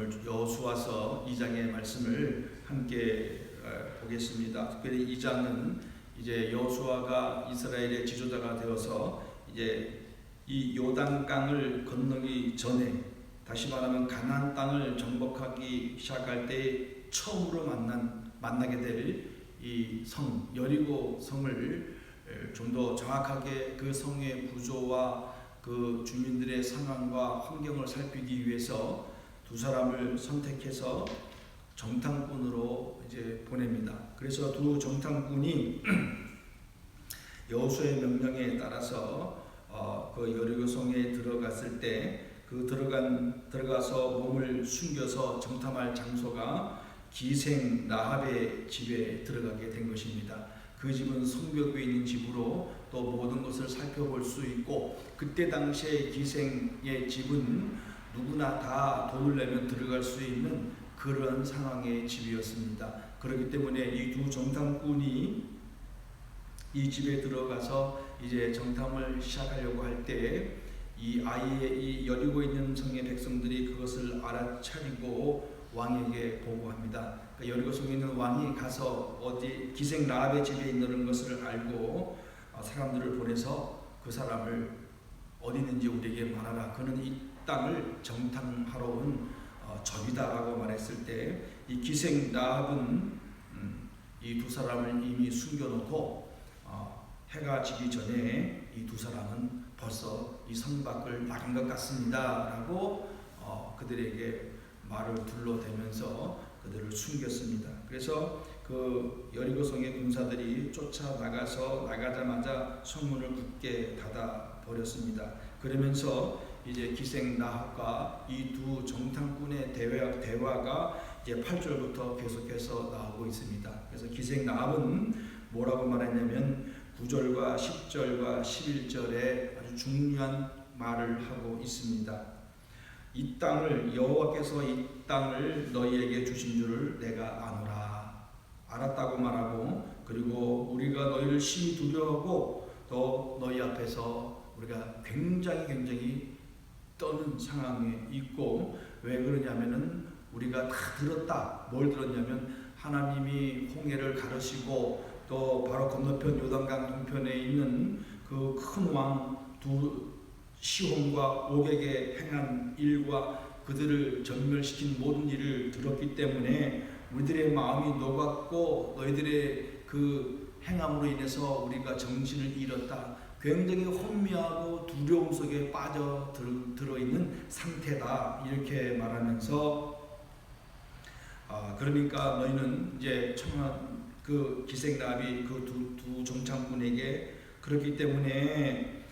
오늘 여호수아서 2장의 말씀을 함께 보겠습니다. 특별히 2장은 이제 여호수아가 이스라엘의 지도자가 되어서 이제 이 요단강을 건너기 전에, 다시 말하면 가나안 땅을 정복하기 시작할 때 처음으로 만나게 될 이 성 여리고 성을 좀 더 정확하게 그 성의 구조와 그 주민들의 상황과 환경을 살피기 위해서 두 사람을 선택해서 정탐꾼으로 이제 보냅니다. 그래서 두 정탐꾼이 여호수아의 명령에 따라서 그 여리고 성에 들어갔을 때 그 들어가서 몸을 숨겨서 정탐할 장소가 기생 라합의 집에 들어가게 된 것입니다. 그 집은 성벽에 있는 집으로 또 모든 것을 살펴볼 수 있고, 그때 당시에 기생의 집은 누구나 다 돈을 내면 들어갈 수 있는 그런 상황의 집이었습니다. 그렇기 때문에 이 두 정탐꾼이 이 집에 들어가서 이제 정탐을 시작하려고 할 때 이 여리고 있는 성의 백성들이 그것을 알아차리고 왕에게 보고합니다. 그러니까 여리고 성에 있는 왕이 가서 어디 기생 라합의 집에 있는 것을 알고 사람들을 보내서 그 사람을 어디 있는지 우리에게 말하라. 그는 이 땅을 정탐하러 온 적이다라고 말했을 때, 이 기생 라합은 이 두 사람을 이미 숨겨놓고 해가 지기 전에 이 두 사람은 벌써 이 성 밖을 나간 것 같습니다 라고 그들에게 말을 둘러대면서 그들을 숨겼습니다. 그래서 그 여리고성의 군사들이 나가자마자 성문을 굳게 닫아 버렸습니다. 그러면서 이제 기생 라합과 이 두 정탐꾼의 대화가 이제 8절부터 계속해서 나오고 있습니다. 그래서 기생 라합은 뭐라고 말했냐면 9절과 10절과 11절에 아주 중요한 말을 하고 있습니다. 이 땅을, 여호와께서 이 땅을 너희에게 주신 줄을 내가 아노라, 알았다고 말하고, 그리고 우리가 너희를 심히 두려워하고 또 너희 앞에서 우리가 굉장히 떠는 상황에 있고, 왜 그러냐면은 우리가 다 들었다. 뭘 들었냐면 하나님이 홍해를 가르시고 또 바로 건너편 요단강 동편에 있는 그 큰 왕 시홈과 옥에게 행한 일과 그들을 전멸시킨 모든 일을 들었기 때문에 우리들의 마음이 녹았고, 너희들의 그 행함으로 인해서 우리가 정신을 잃었다. 굉장히 혼미하고 두려움 속에 빠져 들어있는 상태다. 이렇게 말하면서 그러니까 너희는 이제 청한 그 기생 라합이 그 두 정탐꾼에게, 그렇기 때문에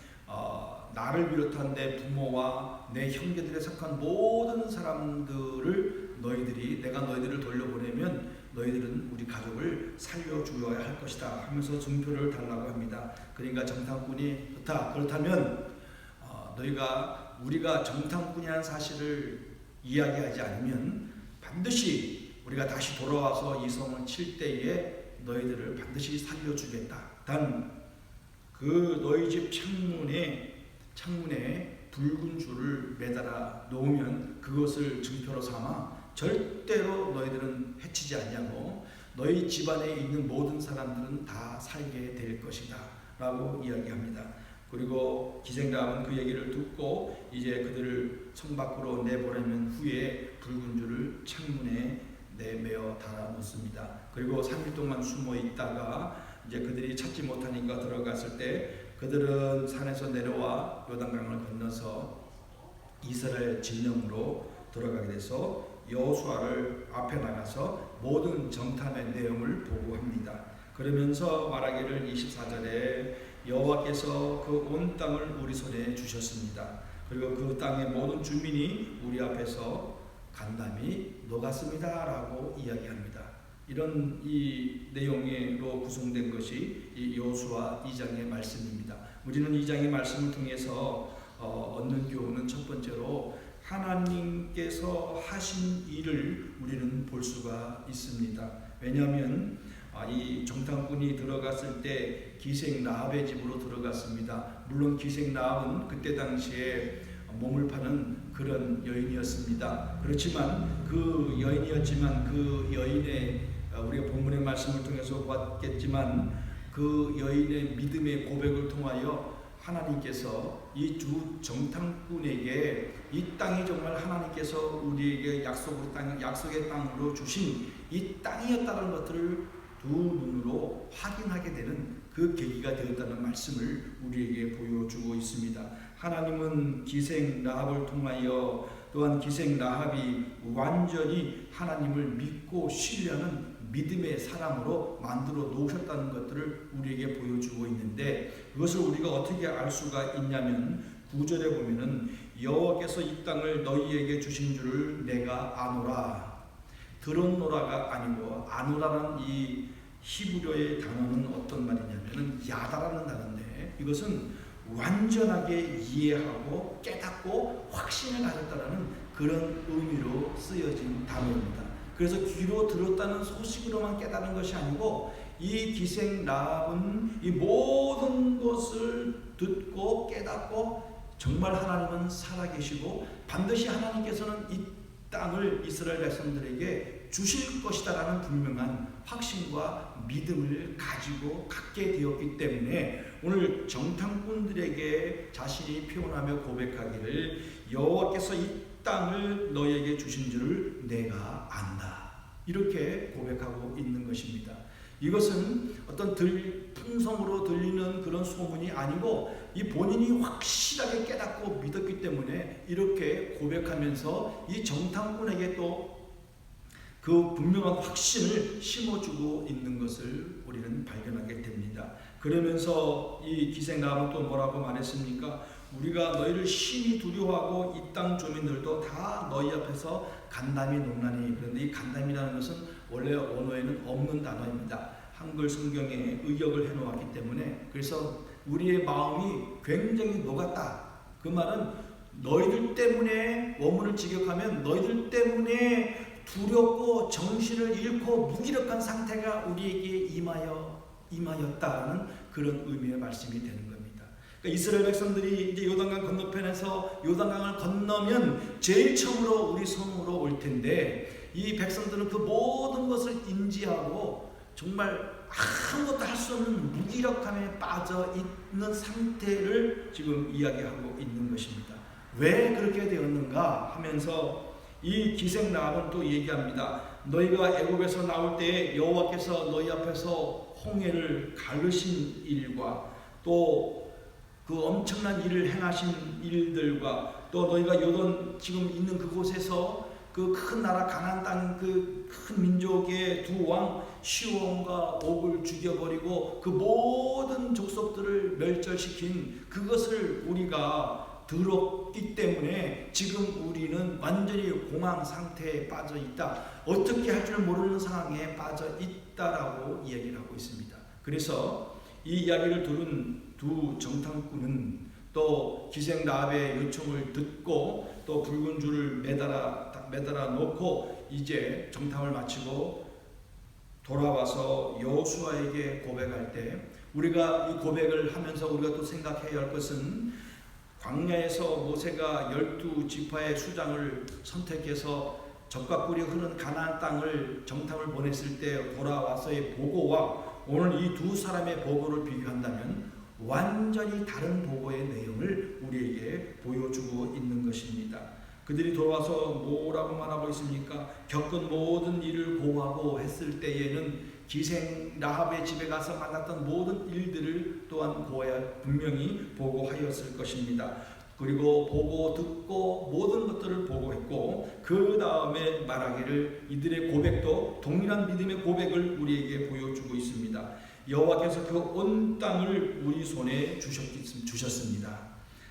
나를 비롯한 내 부모와 내 형제들에 속한 모든 사람들을 내가 너희들을 돌려보내면 너희들은 우리 가족을 살려주어야 할 것이다 하면서 증표를 달라고 합니다. 그러니까 정탐꾼이 그렇다면 너희가 우리가 정탐꾼이라는 사실을 이야기하지 않으면 반드시 우리가 다시 돌아와서 이 성을 칠 때에 너희들을 반드시 살려주겠다. 단 그 너희 집 창문에 붉은 줄을 매달아 놓으면 그것을 증표로 삼아 절대로 너희들은 해치지 않냐고, 너희 집안에 있는 모든 사람들은 다 살게 될 것이다 라고 이야기합니다. 그리고 기생 라합은 그 얘기를 듣고 이제 그들을 성 밖으로 내보내면 후에 붉은 줄을 창문에 내매어 달아 놓습니다. 그리고 3일 동안 숨어 있다가 이제 그들이 찾지 못하니까 들어갔을 때 그들은 산에서 내려와 요단강을 건너서 이스라엘 진영으로 들어가게 돼서 여호수아를 앞에 나가서 모든 정탐의 내용을 보고합니다. 그러면서 말하기를 24절에 여호와께서 그 온 땅을 우리 손에 주셨습니다. 그리고 그 땅의 모든 주민이 우리 앞에서 간담이 녹았습니다 라고 이야기합니다. 이런 이 내용으로 구성된 것이 이 여호수아 2장의 말씀입니다. 우리는 2장의 말씀을 통해서 얻는 교훈은 첫 번째로 하나님께서 하신 일을 우리는 볼 수가 있습니다. 왜냐하면 이 정탐꾼이 들어갔을 때 기생 라합의 집으로 들어갔습니다. 물론 기생 라합은 그때 당시에 몸을 파는 그런 여인이었습니다. 그렇지만 그 여인의 우리가 본문의 말씀을 통해서 봤겠지만 그 여인의 믿음의 고백을 통하여 하나님께서 이 두 정탐꾼에게 이 땅이 정말 하나님께서 우리에게 약속의 땅으로 주신 이 땅이었다는 것들을 두 눈으로 확인하게 되는 그 계기가 되었다는 말씀을 우리에게 보여주고 있습니다. 하나님은 기생 라합을 통하여 또한 기생 라합이 완전히 하나님을 믿고 신뢰하는 믿음의 사람으로 만들어 놓으셨다는 것들을 우리에게 보여주고 있는데, 그것을 우리가 어떻게 알 수가 있냐면 9절에 보면은 여호와께서 이 땅을 너희에게 주신 줄을 내가 아노라. 들었노라가 아니고 아노라는 이 히브리어의 단어는 어떤 말이냐면은 야다라는 단어인데, 이것은 완전하게 이해하고 깨닫고 확신을 가졌다라는 그런 의미로 쓰여진 단어입니다. 그래서 귀로 들었다는 소식으로만 깨달은 것이 아니고 이 기생 라합은 이 모든 것을 듣고 깨닫고 정말 하나님은 살아계시고 반드시 하나님께서는 이 땅을 이스라엘 백성들에게 주실 것이다라는 분명한 확신과 믿음을 가지고 갖게 되었기 때문에 오늘 정탐꾼들에게 자신이 표현하며 고백하기를 여호와께서 이 땅을 너에게 주신 줄을 내가 안다, 이렇게 고백하고 있는 것입니다. 이것은 어떤 풍성으로 들리는 그런 소문이 아니고 이 본인이 확실하게 깨닫고 믿었기 때문에 이렇게 고백하면서 이 정탐꾼에게 또 그 분명한 확신을 심어주고 있는 것을 우리는 발견하게 됩니다. 그러면서 이 기생 라합은 또 뭐라고 말했습니까? 우리가 너희를 심히 두려워하고 이 땅 주민들도 다 너희 앞에서 간담이 논나니. 그런데 이 간담이라는 것은 원래 언어에는 없는 단어입니다. 한글 성경에 의역을 해놓았기 때문에, 그래서 우리의 마음이 굉장히 녹았다. 그 말은 너희들 때문에, 원문을 직역하면 너희들 때문에 두렵고 정신을 잃고 무기력한 상태가 우리에게 임하였다는 그런 의미의 말씀이 되는 겁니다. 그러니까 이스라엘 백성들이 이제 요단강 건너편에서 요단강을 건너면 제일 처음으로 우리 성으로 올 텐데, 이 백성들은 그 모든 것을 인지하고 정말 아무것도 할 수 없는 무기력함에 빠져 있는 상태를 지금 이야기하고 있는 것입니다. 왜 그렇게 되었는가 하면서 이 기생 라합은 또 얘기합니다. 너희가 애굽에서 나올 때에 여호와께서 너희 앞에서 홍해를 가르신 일과 또 그 엄청난 일을 행하신 일들과 또 너희가 요단 지금 있는 그곳에서 그 큰 나라 가나안 땅 그 큰 민족의 두 왕 시온과 옥을 죽여버리고 그 모든 족속들을 멸절시킨 그것을 우리가 들었기 때문에 지금 우리는 완전히 공황 상태에 빠져 있다. 어떻게 할 줄 모르는 상황에 빠져 있다라고 이야기를 하고 있습니다. 그래서 이 이야기를 들은 두 정탐꾼은 또 기생 라합의 요청을 듣고 또 붉은 줄을 매달아 놓고 이제 정탐을 마치고 돌아와서 여호수아에게 고백할 때, 우리가 이 고백을 하면서 우리가 또 생각해야 할 것은 광야에서 모세가 12지파의 수장을 선택해서 젖과 꿀이 흐르는 가나안 땅을 정탐을 보냈을 때 돌아와서의 보고와 오늘 이 두 사람의 보고를 비교한다면 완전히 다른 보고의 내용을 우리에게 보여주고 있는 것입니다. 그들이 돌아와서 뭐라고 말하고 있습니까? 겪은 모든 일을 고하고 했을 때에는 기생 라합의 집에 가서 만났던 모든 일들을 또한 분명히 보고하였을 것입니다. 그리고 보고 듣고 모든 것들을 보고했고 그 다음에 말하기를 이들의 고백도 동일한 믿음의 고백을 우리에게 보여주고 있습니다. 여호와께서 그 온 땅을 우리 손에 주셨습니다.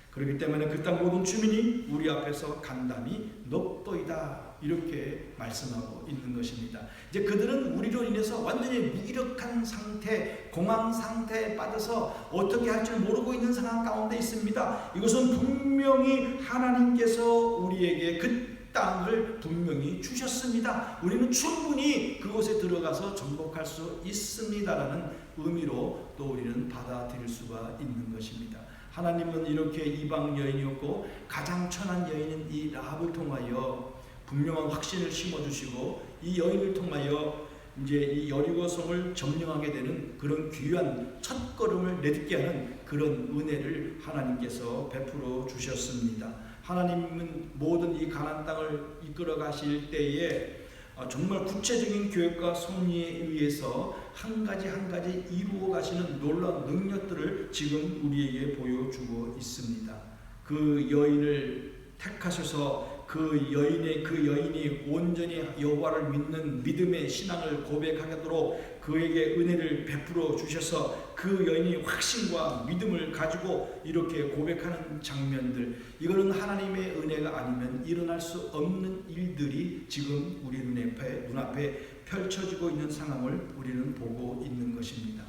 그렇기 때문에 그 땅 모든 주민이 우리 앞에서 간담이 높도이다, 이렇게 말씀하고 있는 것입니다. 이제 그들은 우리로 인해서 완전히 무기력한 상태, 공황 상태에 빠져서 어떻게 할 줄 모르고 있는 상황 가운데 있습니다. 이것은 분명히 하나님께서 우리에게 그 땅을 분명히 주셨습니다. 우리는 충분히 그곳에 들어가서 정복할 수 있습니다라는 의미로 또 우리는 받아들일 수가 있는 것입니다. 하나님은 이렇게 이방 여인이었고 가장 천한 여인인 이 라합을 통하여 분명한 확신을 심어주시고 이 여인을 통하여 이제 이 여리고성을 점령하게 되는 그런 귀한 첫걸음을 내딛게 하는 그런 은혜를 하나님께서 베풀어 주셨습니다. 하나님은 모든 이 가나안 땅을 이끌어 가실 때에 정말 구체적인 계획과 섭리에 의해서 한 가지 한 가지 이루어 가시는 놀라운 능력들을 지금 우리에게 보여주고 있습니다. 그 여인을 택하셔서 그 여인이 온전히 여호와를 믿는 믿음의 신앙을 고백하도록 그에게 은혜를 베풀어 주셔서 그 여인이 확신과 믿음을 가지고 이렇게 고백하는 장면들, 이거는 하나님의 은혜가 아니면 일어날 수 없는 일들이 지금 우리 눈앞에 펼쳐지고 있는 상황을 우리는 보고 있는 것입니다.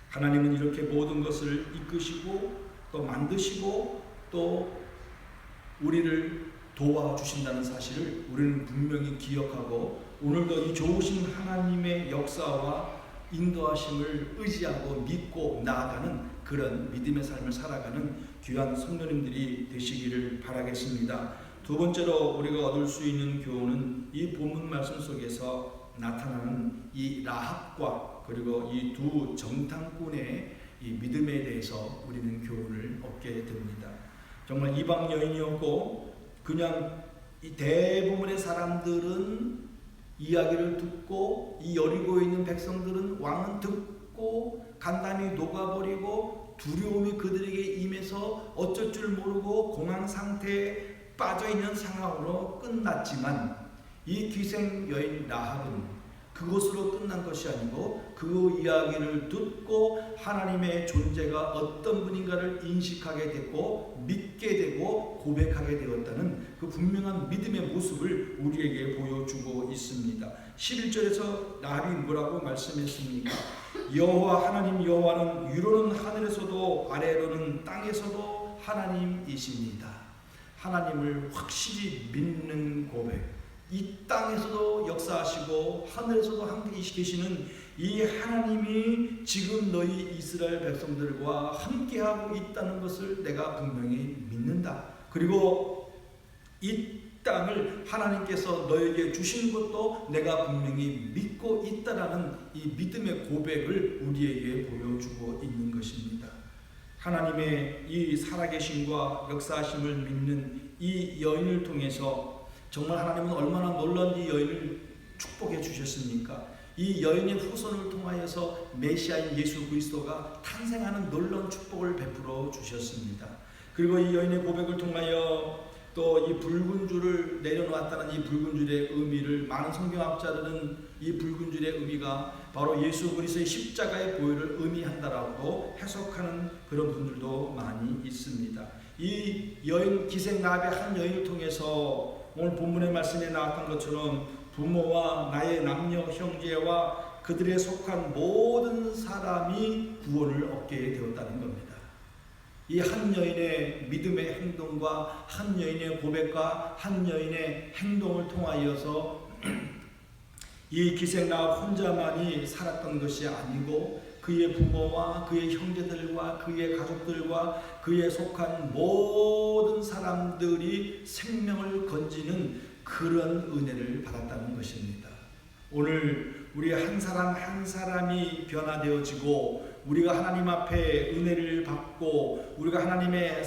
하나님은 이렇게 모든 것을 이끄시고 또 만드시고 또 우리를 도와주신다는 사실을 우리는 분명히 기억하고 오늘도 이 좋으신 하나님의 역사와 인도하심을 의지하고 믿고 나아가는 그런 믿음의 삶을 살아가는 귀한 성도님들이 되시기를 바라겠습니다. 두 번째로 우리가 얻을 수 있는 교훈은 이 본문 말씀 속에서 나타나는 이 라합과 그리고 이 두 정탐꾼의 이 믿음에 대해서 우리는 교훈을 얻게 됩니다. 정말 이방 여인이었고 그냥 이 대부분의 사람들은 이야기를 듣고 이 여리고에 있는 백성들은 왕은 듣고 간단히 녹아버리고 두려움이 그들에게 임해서 어쩔 줄 모르고 공황 상태에 빠져있는 상황으로 끝났지만 이 기생 여인 라합은 그것으로 끝난 것이 아니고 그 이야기를 듣고 하나님의 존재가 어떤 분인가를 인식하게 됐고 믿게 되고 고백하게 되었다는 그 분명한 믿음의 모습을 우리에게 보여주고 있습니다. 11절에서 라합이 뭐라고 말씀했습니까? 여호와 하나님 여호와는 위로는 하늘에서도 아래로는 땅에서도 하나님이십니다. 하나님을 확실히 믿는 고백, 이 땅에서도 역사하시고 하늘에서도 함께 계시는 이 하나님이 지금 너희 이스라엘 백성들과 함께하고 있다는 것을 내가 분명히 믿는다. 그리고 이 땅을 하나님께서 너에게 주신 것도 내가 분명히 믿고 있다라는 이 믿음의 고백을 우리에게 보여주고 있는 것입니다. 하나님의 이 살아계심과 역사하심을 믿는 이 여인을 통해서 정말 하나님은 얼마나 놀라운 이 여인을 축복해 주셨습니까? 이 여인의 후손을 통하여서 메시아인 예수 그리스도가 탄생하는 놀라운 축복을 베풀어 주셨습니다. 그리고 이 여인의 고백을 통하여 또 이 붉은 줄을 내려놓았다는 이 붉은 줄의 의미를 많은 성경학자들은 이 붉은 줄의 의미가 바로 예수 그리스도의 십자가의 보혈을 의미한다라고 해석하는 그런 분들도 많이 있습니다. 이 여인 기생 라합의 한 여인을 통해서 오늘 본문의 말씀에 나왔던 것처럼 부모와 나의 남녀 형제와 그들에 속한 모든 사람이 구원을 얻게 되었다는 겁니다. 이 한 여인의 믿음의 행동과 한 여인의 고백과 한 여인의 행동을 통하여서 이 기생 라합 혼자만이 살았던 것이 아니고 그의 부모와 그의 형제들과 그의 가족들과 그에 속한 모든 사람들이 생명을 건지는 그런 은혜를 받았다는 것입니다. 오늘 우리 한 사람 한 사람이 변화되어지고 우리가 하나님 앞에 은혜를 받고 우리가 하나님의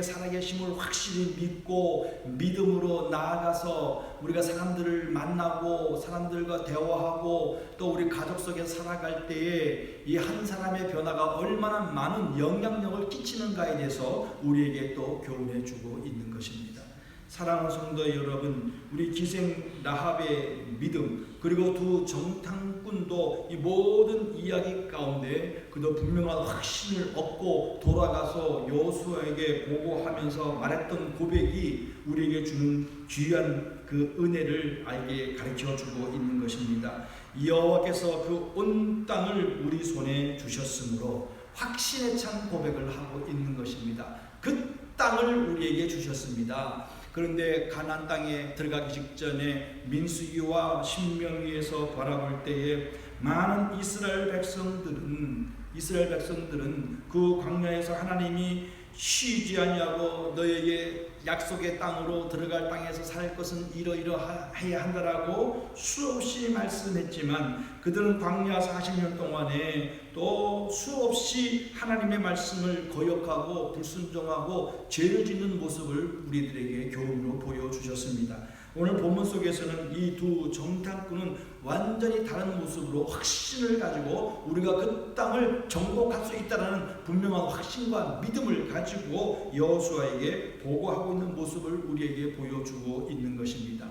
살아계심을 확실히 믿고 믿음으로 나아가서 우리가 사람들을 만나고 사람들과 대화하고 또 우리 가족 속에 살아갈 때에 이 한 사람의 변화가 얼마나 많은 영향력을 끼치는가에 대해서 우리에게 또 교훈해 주고 있는 것입니다. 사랑하는 성도 여러분, 우리 기생 라합의 믿음 그리고 두 정탐꾼도 이 모든 이야기 가운데 그도 분명한 확신을 얻고 돌아가서 여호수아에게 보고하면서 말했던 고백이 우리에게 주는 귀한 그 은혜를 알게 가르쳐주고 있는 것입니다. 여호와께서 그 온 땅을 우리 손에 주셨으므로 확신에 찬 고백을 하고 있는 것입니다. 그 땅을 우리에게 주셨습니다. 그런데 가나안 땅에 들어가기 직전에 민수기와 신명기에서 바라볼 때에 많은 이스라엘 백성들은 이스라엘 백성들은 그 광야에서 하나님이 쉬지 아니하고 너에게 약속의 땅으로 들어갈 땅에서 살 것은 이러이러해야 한다라고 수없이 말씀했지만 그들은 광야 40년 동안에 또 수없이 하나님의 말씀을 거역하고 불순종하고 죄를 짓는 모습을 우리들에게 교훈으로 보여주셨습니다. 오늘 본문 속에서는 이 두 정탐꾼은 완전히 다른 모습으로 확신을 가지고 우리가 그 땅을 정복할 수 있다는 분명한 확신과 믿음을 가지고 여호수아에게 보고하고 있는 모습을 우리에게 보여주고 있는 것입니다.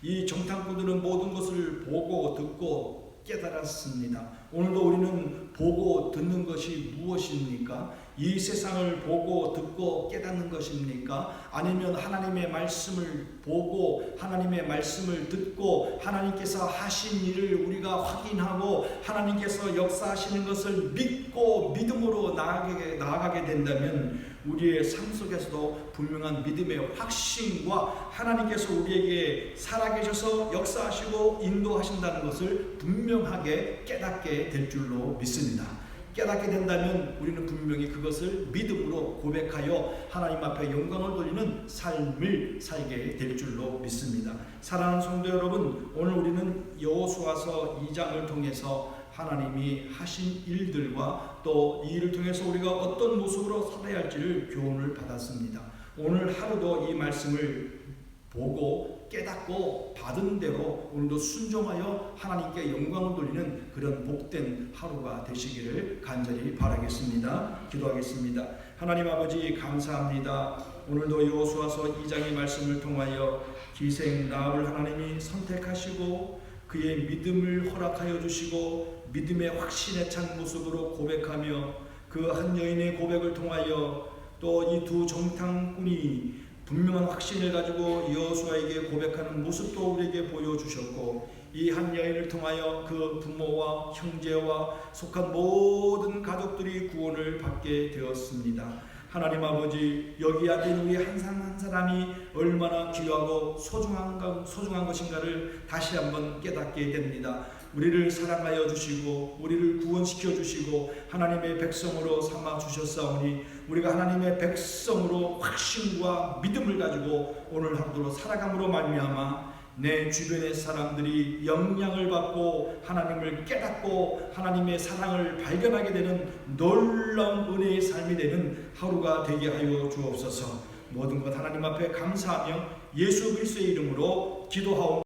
이 정탐꾼들은 모든 것을 보고 듣고 깨달았습니다. 오늘도 우리는 보고 듣는 것이 무엇입니까? 이 세상을 보고 듣고 깨닫는 것입니까? 아니면 하나님의 말씀을 보고 하나님의 말씀을 듣고 하나님께서 하신 일을 우리가 확인하고 하나님께서 역사하시는 것을 믿고 믿음으로 나아가게 된다면 우리의 삶 속에서도 분명한 믿음의 확신과 하나님께서 우리에게 살아계셔서 역사하시고 인도하신다는 것을 분명하게 깨닫게 될 줄로 믿습니다. 깨닫게 된다면 우리는 분명히 그것을 믿음으로 고백하여 하나님 앞에 영광을 돌리는 삶을 살게 될 줄로 믿습니다. 사랑하는 성도 여러분, 오늘 우리는 여호수아서 2장을 통해서 하나님이 하신 일들과 또 이 일을 통해서 우리가 어떤 모습으로 살아야 할지를 교훈을 받았습니다. 오늘 하루도 이 말씀을 보고 깨닫고 받은 대로 오늘도 순종하여 하나님께 영광을 돌리는 그런 복된 하루가 되시기를 간절히 바라겠습니다. 기도하겠습니다. 하나님 아버지 감사합니다. 오늘도 여호수아서 2장의 말씀을 통하여 기생 라합을 하나님이 선택하시고 그의 믿음을 허락하여 주시고 믿음의 확신에 찬 모습으로 고백하며 그 한 여인의 고백을 통하여 또 이 두 정탐꾼이 분명한 확신을 가지고 여호수아에게 고백하는 모습도 우리에게 보여주셨고 이 한 여인을 통하여 그 부모와 형제와 속한 모든 가족들이 구원을 받게 되었습니다. 하나님 아버지, 여기 앉은 우리 한 사람 한 사람이 얼마나 귀하고 소중한 것인가를 다시 한번 깨닫게 됩니다. 우리를 사랑하여 주시고 우리를 구원시켜 주시고 하나님의 백성으로 삼아 주셨사오니 우리가 하나님의 백성으로 확신과 믿음을 가지고 오늘 하루도 살아감으로 말미암아 내 주변의 사람들이 영향을 받고 하나님을 깨닫고 하나님의 사랑을 발견하게 되는 놀라운 은혜의 삶이 되는 하루가 되게 하여 주옵소서. 모든 것 하나님 앞에 감사하며 예수 그리스도의 이름으로 기도하옵나이다.